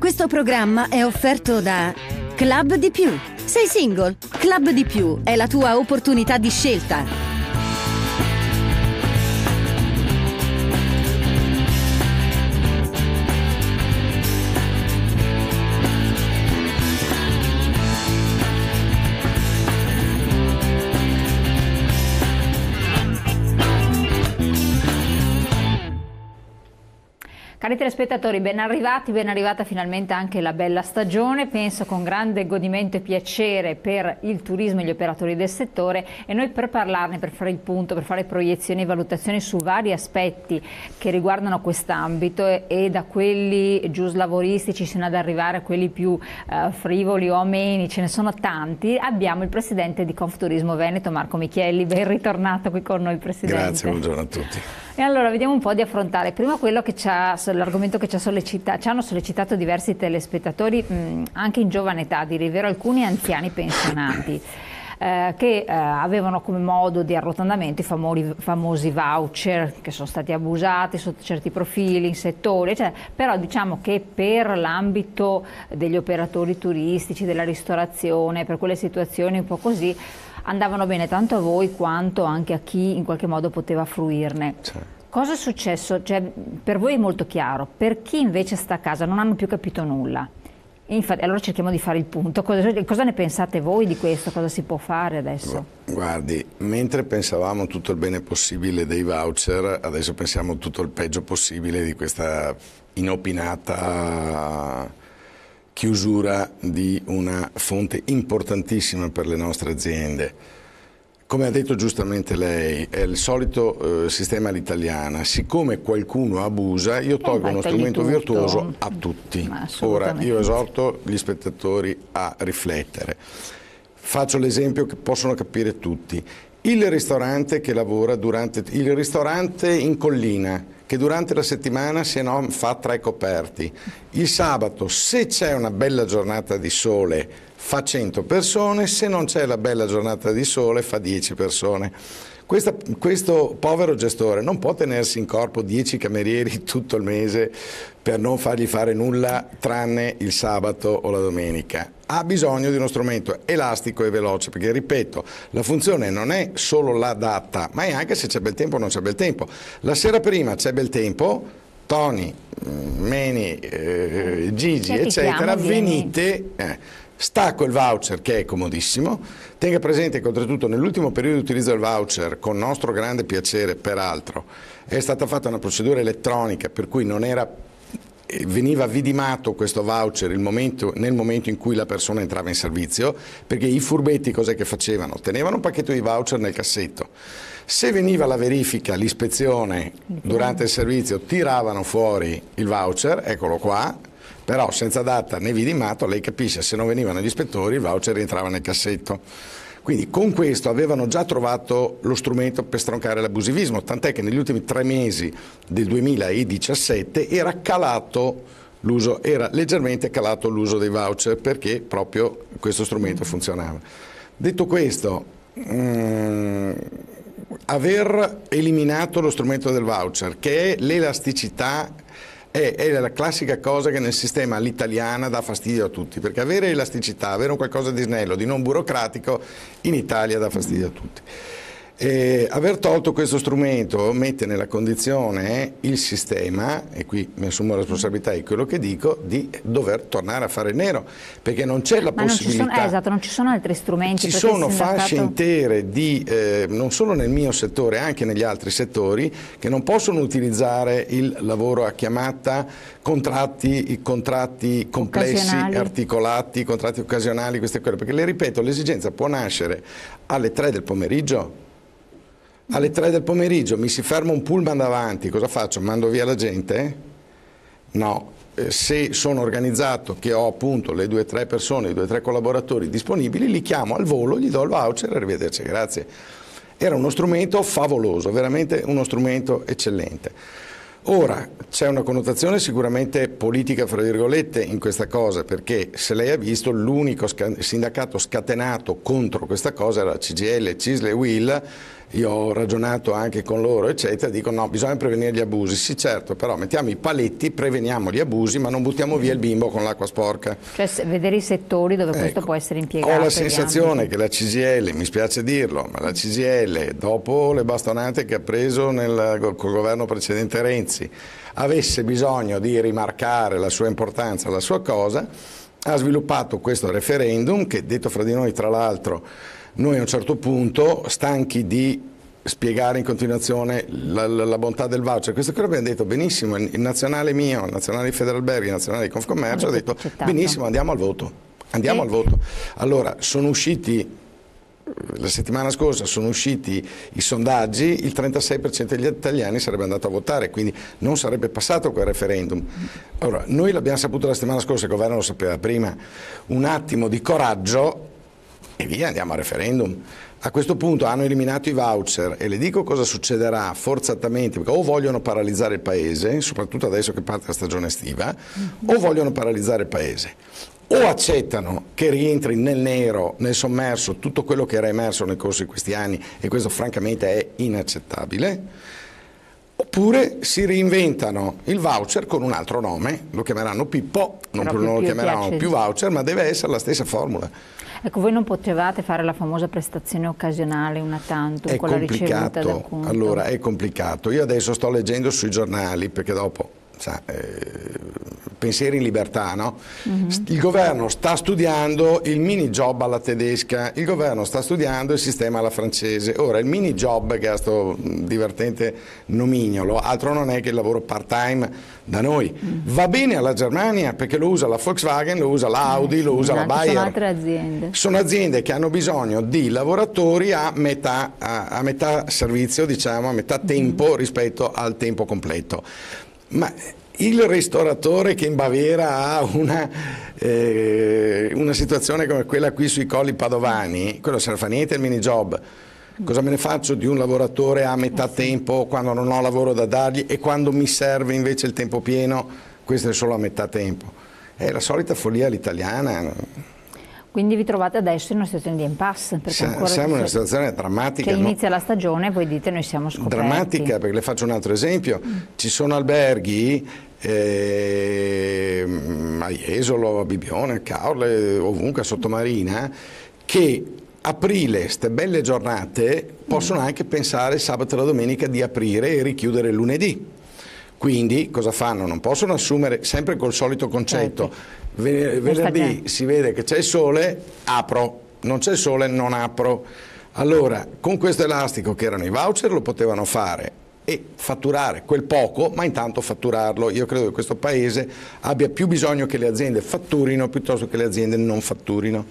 Questo programma è offerto da Club di Più. Sei single? Club di Più è la tua opportunità di scelta. Cari telespettatori, ben arrivata finalmente anche la bella stagione, penso con grande godimento e piacere per il turismo e gli operatori del settore, e noi per parlarne, per fare il punto, per fare proiezioni e valutazioni su vari aspetti che riguardano quest'ambito e da quelli giuslavoristici sino ad arrivare a quelli più frivoli o ameni, ce ne sono tanti, abbiamo il presidente di Confturismo Veneto, Marco Michielli. Ben ritornato qui con noi, presidente. Grazie, buongiorno a tutti. E allora vediamo un po' di affrontare prima quello che l'argomento che ci hanno sollecitato diversi telespettatori, anche in giovane età, a dire il vero, alcuni anziani pensionati che avevano come modo di arrotondamento i famosi voucher che sono stati abusati sotto certi profili, in settori, però diciamo che per l'ambito degli operatori turistici, della ristorazione, per quelle situazioni un po' così, andavano bene tanto a voi quanto anche a chi in qualche modo poteva fruirne. Cosa è successo? Per voi è molto chiaro, per chi invece sta a casa non hanno più capito nulla. Infatti, allora cerchiamo di fare il punto. Cosa ne pensate voi di questo? Cosa si può fare adesso? Guardi, mentre pensavamo tutto il bene possibile dei voucher, adesso pensiamo tutto il peggio possibile di questa inopinata chiusura di una fonte importantissima per le nostre aziende. Come ha detto giustamente lei, è il solito sistema all'italiana. Siccome qualcuno abusa, io tolgo uno strumento virtuoso a tutti. Ora, io esorto gli spettatori a riflettere. Faccio l'esempio che possono capire tutti. Il ristorante che lavora il ristorante in collina, che durante la settimana se no fa 3 coperti. Il sabato, se c'è una bella giornata di sole, fa 100 persone, se non c'è la bella giornata di sole fa 10 persone. Questo povero gestore non può tenersi in corpo 10 camerieri tutto il mese per non fargli fare nulla tranne il sabato o la domenica. Ha bisogno di uno strumento elastico e veloce, perché ripeto, la funzione non è solo la data, ma è anche se c'è bel tempo o non c'è bel tempo. La sera prima c'è bel tempo, Tony, Meni, Gigi, eccetera, venite... Stacco il voucher, che è comodissimo. Tenga presente che oltretutto nell'ultimo periodo di utilizzo del voucher, con nostro grande piacere peraltro, è stata fatta una procedura elettronica per cui veniva vidimato questo voucher nel momento in cui la persona entrava in servizio, perché i furbetti cos'è che facevano? Tenevano un pacchetto di voucher nel cassetto. Se veniva la verifica, l'ispezione durante il servizio, tiravano fuori il voucher, eccolo qua, però senza data né vidimato, lei capisce, se non venivano gli ispettori il voucher rientrava nel cassetto. Quindi con questo avevano già trovato lo strumento per stroncare l'abusivismo, tant'è che negli ultimi 3 mesi del 2017 era leggermente calato l'uso dei voucher, perché proprio questo strumento funzionava. Detto questo, aver eliminato lo strumento del voucher, che è l'elasticità, è la classica cosa che nel sistema all'italiana dà fastidio a tutti, perché avere elasticità, avere un qualcosa di snello, di non burocratico, in Italia dà fastidio a tutti. Aver tolto questo strumento mette nella condizione il sistema, e qui mi assumo la responsabilità di quello che dico, di dover tornare a fare nero, perché non c'è la possibilità. Esatto, non ci sono altri strumenti. Ci sono fasce intere non solo nel mio settore, anche negli altri settori, che non possono utilizzare il lavoro a chiamata, contratti complessi, articolati, contratti occasionali, queste e quelle, perché le ripeto, l'esigenza può nascere alle 3 del pomeriggio. Alle 3 del pomeriggio mi si ferma un pullman davanti, cosa faccio? Mando via la gente? No, se sono organizzato che ho appunto le 2 o 3 persone, i 2 o 3 collaboratori disponibili, li chiamo al volo, gli do il voucher, arrivederci, grazie. Era uno strumento favoloso, veramente uno strumento eccellente. Ora, c'è una connotazione sicuramente politica, fra virgolette, in questa cosa, perché se lei ha visto, l'unico sindacato scatenato contro questa cosa era CGIL, CISL e UIL, io ho ragionato anche con loro, eccetera, dicono no, bisogna prevenire gli abusi. Sì, certo, però mettiamo i paletti, preveniamo gli abusi, ma non buttiamo via il bimbo con l'acqua sporca. Cioè vedere i settori dove questo può essere impiegato. Ho la sensazione che la CGIL, mi spiace dirlo, ma la CGIL, dopo le bastonate che ha preso col governo precedente Renzi, avesse bisogno di rimarcare la sua importanza, la sua cosa, ha sviluppato questo referendum che, detto fra di noi, tra l'altro, noi a un certo punto, stanchi di spiegare in continuazione la bontà del voucher, questo qui l'abbiamo detto benissimo, il nazionale mio, il nazionale di Federalberghi, il nazionale di Confcommercio ha detto benissimo, andiamo al voto, andiamo al voto. Allora, sono usciti la settimana scorsa, sono usciti i sondaggi, il 36% degli italiani sarebbe andato a votare, quindi non sarebbe passato quel referendum. Allora, noi l'abbiamo saputo la settimana scorsa, il governo lo sapeva prima, un attimo di coraggio e via, andiamo al referendum. A questo punto hanno eliminato i voucher e le dico cosa succederà forzatamente, perché o vogliono paralizzare il paese, soprattutto adesso che parte la stagione estiva, o vogliono paralizzare il paese. O accettano che rientri nel nero, nel sommerso, tutto quello che era emerso nel corso di questi anni, e questo francamente è inaccettabile, oppure si reinventano il voucher con un altro nome, lo chiameranno Pippo, non lo chiameranno più voucher, ma deve essere la stessa formula. Ecco, voi non potevate fare la famosa prestazione occasionale una tantum con la ricevuta del conto? Allora, è complicato. Io adesso sto leggendo sui giornali, perché dopo, pensieri in libertà, no? Il governo sta studiando il mini job alla tedesca, il governo sta studiando il sistema alla francese. Ora, il mini job, che ha sto divertente nomignolo, altro non è che il lavoro part-time da noi. Va bene alla Germania perché lo usa la Volkswagen, lo usa l'Audi, lo usa la Bayer. Sono altre aziende. Sono aziende che hanno bisogno di lavoratori a metà servizio, diciamo, a metà tempo rispetto al tempo completo. Ma il ristoratore che in Baviera ha una situazione come quella qui sui Colli Padovani, quello se ne fa niente il mini job. Cosa me ne faccio di un lavoratore a metà tempo quando non ho lavoro da dargli e quando mi serve invece il tempo pieno, questo è solo a metà tempo. È la solita follia all'italiana. Quindi vi trovate adesso in una situazione di impasse? Siamo in una situazione drammatica. Cioè inizia la stagione e voi dite noi siamo scoperti. Drammatica, perché le faccio un altro esempio. Ci sono alberghi a Jesolo, a Bibione, a Caorle, ovunque, a Sottomarina, che aprile, ste belle giornate, possono anche pensare sabato e la domenica di aprire e richiudere il lunedì. Quindi cosa fanno? Non possono assumere, sempre col solito concetto, venerdì si vede che c'è il sole, apro, non c'è il sole, non apro. Allora, con questo elastico che erano i voucher lo potevano fare e fatturare quel poco, ma intanto fatturarlo. Io credo che questo Paese abbia più bisogno che le aziende fatturino piuttosto che le aziende non fatturino.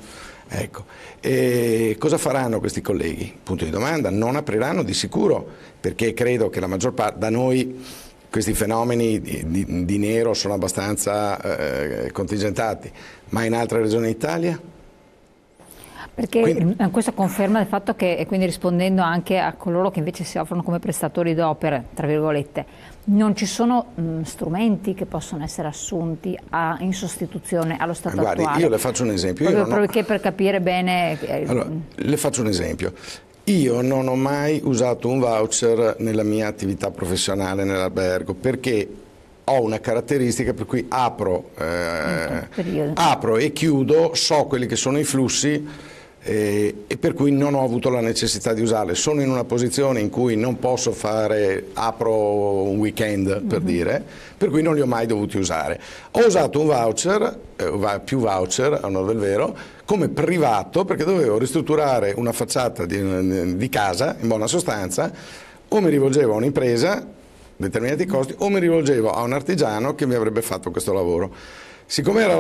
Ecco. E cosa faranno questi colleghi? Punto di domanda. Non apriranno di sicuro, perché credo che la maggior parte, da noi questi fenomeni di nero sono abbastanza contingentati, ma in altre regioni d'Italia? Perché questo conferma il fatto che, e quindi rispondendo anche a coloro che invece si offrono come prestatori d'opere, tra virgolette, non ci sono strumenti che possono essere assunti in sostituzione allo stato attuale. Io le faccio un esempio. Perché per capire bene... Allora, le faccio un esempio. Io non ho mai usato un voucher nella mia attività professionale nell'albergo perché ho una caratteristica per cui apro e chiudo, so quelli che sono i flussi e per cui non ho avuto la necessità di usarle. Sono in una posizione in cui non posso apro un weekend, per dire, per cui non li ho mai dovuti usare. Ho usato un voucher, più voucher, a onor del vero, come privato perché dovevo ristrutturare una facciata di casa, in buona sostanza, o mi rivolgevo a un'impresa, determinati costi, o mi rivolgevo a un artigiano che mi avrebbe fatto questo lavoro. Siccome era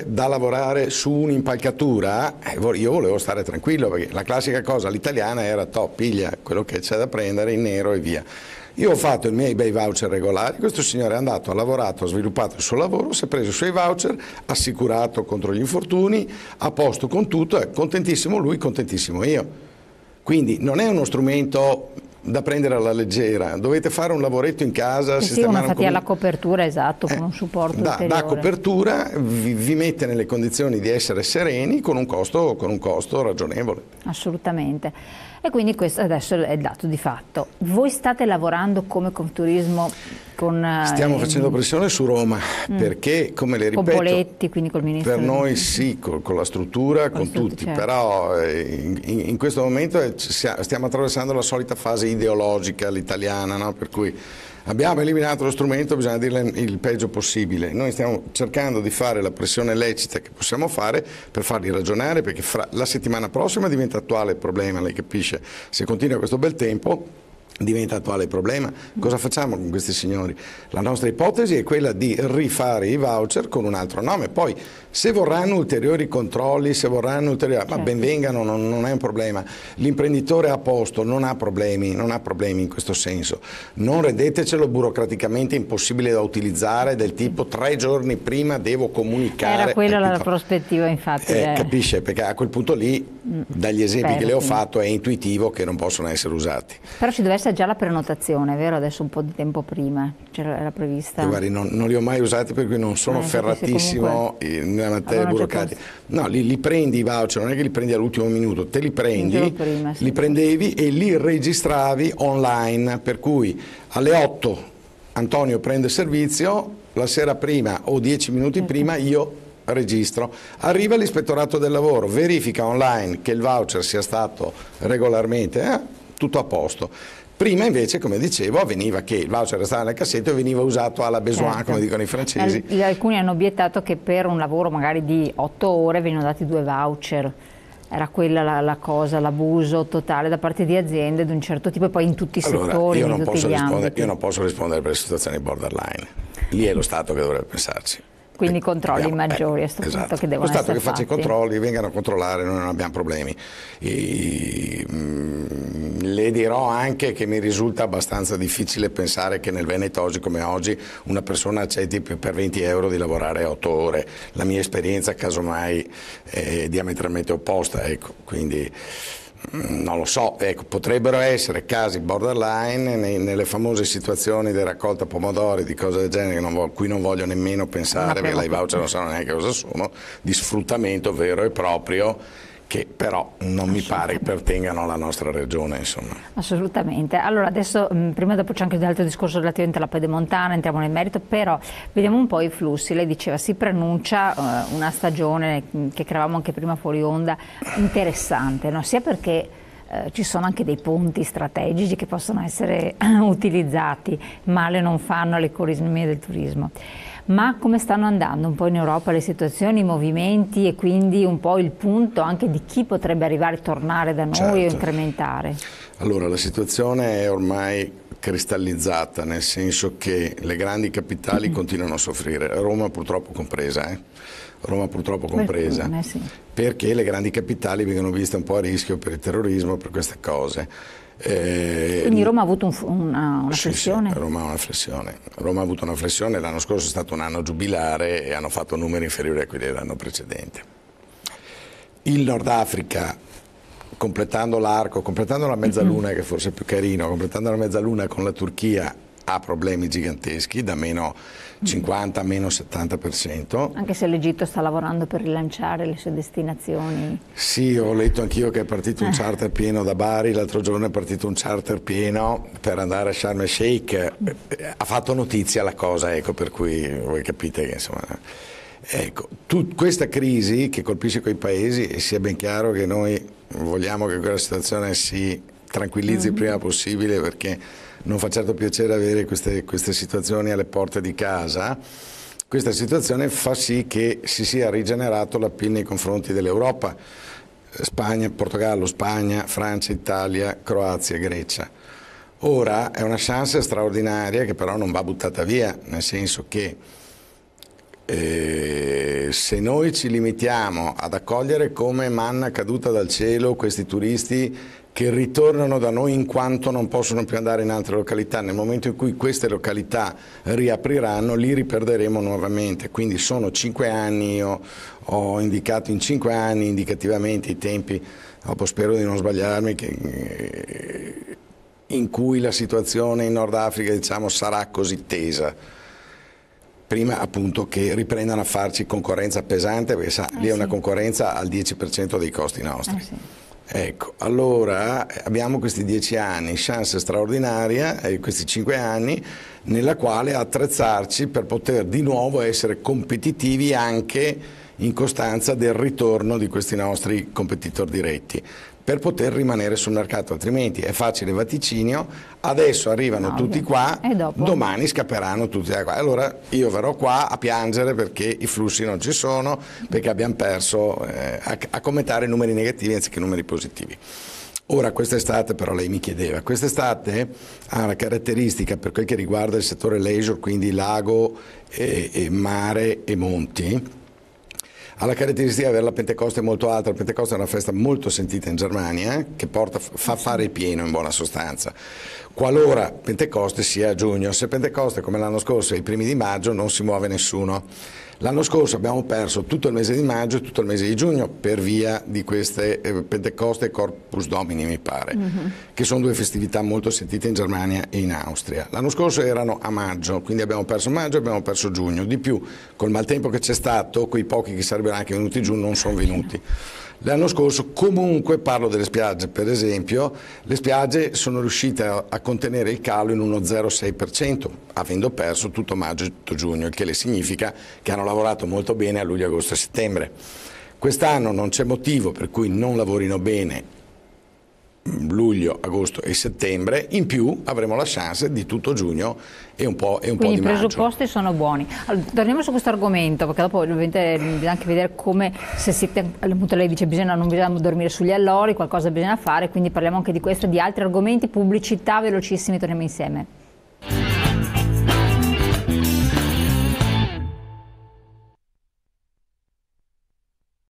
da lavorare su un'impalcatura, io volevo stare tranquillo, perché la classica cosa all'italiana era piglia quello che c'è da prendere in nero e via. Io ho fatto i miei bei voucher regolari, questo signore è andato, ha lavorato, ha sviluppato il suo lavoro, si è preso i suoi voucher, assicurato contro gli infortuni, a posto con tutto, è contentissimo lui, contentissimo io. Quindi non è uno strumento da prendere alla leggera, dovete fare un lavoretto in casa, sistemare infatti alla copertura, esatto, con un supporto ulteriore. Da copertura vi mette nelle condizioni di essere sereni con un costo ragionevole. Assolutamente. E quindi questo adesso è il dato di fatto. Voi state lavorando come Confturismo con... Stiamo facendo pressione su Roma, perché, come le ripeto, con Poletti, quindi col Ministro... Per noi sì, con la struttura, con tutti, certo. Però in questo momento stiamo attraversando la solita fase ideologica all'italiana, no? Per cui abbiamo eliminato lo strumento, bisogna dirle il peggio possibile. Noi stiamo cercando di fare la pressione lecita che possiamo fare per farli ragionare, perché la settimana prossima diventa attuale il problema, lei capisce? Se continua questo bel tempo diventa attuale il problema. Cosa facciamo con questi signori? La nostra ipotesi è quella di rifare i voucher con un altro nome. Poi se vorranno ulteriori controlli, se vorranno ulteriori... ma ben vengano, non è un problema. L'imprenditore a posto non ha problemi in questo senso. Non rendetecelo burocraticamente impossibile da utilizzare, del tipo 3 giorni prima devo comunicare. Era quella la prospettiva, infatti. Capisce? Perché a quel punto lì, dagli esempi che le ho fatto, è intuitivo che non possono essere usati. Però ci deve essere già la prenotazione, vero? Adesso un po' di tempo prima era prevista. Guardi, non li ho mai usati, per cui non sono ferratissimo nella materia burocratica. No, li prendi i voucher, non è che li prendi all'ultimo minuto, te li prendi, prima, li prendevi e li registravi online, per cui alle 8 Antonio prende servizio, la sera prima o 10 minuti prima io registro. Arriva l'ispettorato del lavoro, verifica online che il voucher sia stato regolarmente, tutto a posto. Prima invece, come dicevo, avveniva che il voucher restava nel cassetto e veniva usato alla besoin, come dicono i francesi. Alcuni hanno obiettato che per un lavoro magari di 8 ore venivano dati 2 voucher. Era quella la cosa, l'abuso totale da parte di aziende di un certo tipo, e poi in tutti i settori, io non posso rispondere per le situazioni borderline. Lì è lo Stato che dovrebbe pensarci. Quindi controlli maggiori a questo punto che devono essere fatti. Lo Stato che faccia i controlli, vengano a controllare, noi non abbiamo problemi. Le dirò anche che mi risulta abbastanza difficile pensare che nel Veneto oggi come oggi una persona accetti per 20 euro di lavorare 8 ore. La mia esperienza casomai è diametralmente opposta, ecco, quindi... non lo so, ecco, potrebbero essere casi borderline nelle famose situazioni di raccolta pomodori, di cose del genere, cui non voglio nemmeno pensare, perché i voucher non sanno neanche cosa sono, di sfruttamento vero e proprio, che però non mi pare che pertengano alla nostra regione, insomma. Assolutamente. Allora adesso, prima dopo c'è anche un altro discorso relativamente alla pedemontana, entriamo nel merito, però vediamo un po' i flussi. Lei diceva, si preannuncia una stagione, che credevamo anche prima fuori onda, interessante, no? Sia perché ci sono anche dei ponti strategici che possono essere utilizzati, male non fanno all'economia del turismo. Ma come stanno andando un po' in Europa le situazioni, i movimenti, e quindi un po' il punto anche di chi potrebbe arrivare a tornare da noi o incrementare? Allora, la situazione è ormai cristallizzata, nel senso che le grandi capitali continuano a soffrire, Roma purtroppo compresa. Roma purtroppo compresa, sì. Perché le grandi capitali vengono viste un po' a rischio per il terrorismo, per queste cose. Quindi Roma ha avuto una flessione? Sì, Roma ha avuto una flessione, l'anno scorso è stato un anno giubilare e hanno fatto numeri inferiori a quelli dell'anno precedente. Il Nord Africa, completando l'arco, completando la mezzaluna, che forse è più carino, completando la mezzaluna con la Turchia, ha problemi giganteschi, da meno 50 a meno 70%. Anche se l'Egitto sta lavorando per rilanciare le sue destinazioni. Sì, ho letto anch'io che è partito un charter pieno da Bari, l'altro giorno è partito un charter pieno per andare a Sharm el Sheikh. Ha fatto notizia la cosa, ecco, per cui voi capite che insomma... Ecco, questa crisi che colpisce quei paesi, e sia ben chiaro che noi vogliamo che quella situazione si tranquillizzi il prima possibile, perché non fa certo piacere avere queste situazioni alle porte di casa. Questa situazione fa sì che si sia rigenerato l'appeal nei confronti dell'Europa, Portogallo, Spagna, Francia, Italia, Croazia, Grecia. Ora è una chance straordinaria che però non va buttata via, nel senso che se noi ci limitiamo ad accogliere come manna caduta dal cielo questi turisti che ritornano da noi in quanto non possono più andare in altre località, nel momento in cui queste località riapriranno li riperderemo nuovamente. Quindi sono 5 anni, io ho indicato in 5 anni indicativamente i tempi, dopo spero di non sbagliarmi, in cui la situazione in Nord Africa, diciamo, sarà così tesa. Prima appunto che riprendano a farci concorrenza pesante, perché lì è una concorrenza al 10% dei costi nostri. Ecco, allora abbiamo questi 10 anni, chance straordinaria, questi 5 anni, nella quale attrezzarci per poter di nuovo essere competitivi anche in costanza del ritorno di questi nostri competitor diretti, per poter rimanere sul mercato, altrimenti è facile vaticinio, adesso arrivano tutti qua, domani scapperanno tutti da qua. Allora io verrò qua a piangere perché i flussi non ci sono, perché abbiamo perso, a commentare numeri negativi anziché numeri positivi. Ora quest'estate, però lei mi chiedeva, quest'estate ha una caratteristica per quel che riguarda il settore leisure, quindi lago, mare e monti, ha la caratteristica di avere la Pentecoste molto alta. La Pentecoste è una festa molto sentita in Germania, che fa fare il pieno in buona sostanza. Qualora Pentecoste sia a giugno, se Pentecoste come l'anno scorso è i primi di maggio non si muove nessuno. L'anno scorso abbiamo perso tutto il mese di maggio e tutto il mese di giugno per via di queste Pentecoste e Corpus Domini, mi pare, che sono due festività molto sentite in Germania e in Austria. L'anno scorso erano a maggio, quindi abbiamo perso maggio e abbiamo perso giugno. Di più, col maltempo che c'è stato, quei pochi che sarebbero anche venuti giù non sono venuti. L'anno scorso, comunque, parlo delle spiagge per esempio, le spiagge sono riuscite a contenere il calo in uno 0,6%, avendo perso tutto maggio e tutto giugno, il che le significa che hanno lavorato molto bene a luglio, agosto e settembre. Quest'anno non c'è motivo per cui non lavorino bene luglio, agosto e settembre, in più avremo la chance di tutto giugno e un po' di maggio. Quindi i presupposti sono buoni. Allora, torniamo su questo argomento, perché dopo ovviamente bisogna anche vedere come, se siete, appunto lei dice non bisogna dormire sugli allori, qualcosa bisogna fare, quindi parliamo anche di questo e di altri argomenti, pubblicità velocissimi, torniamo insieme.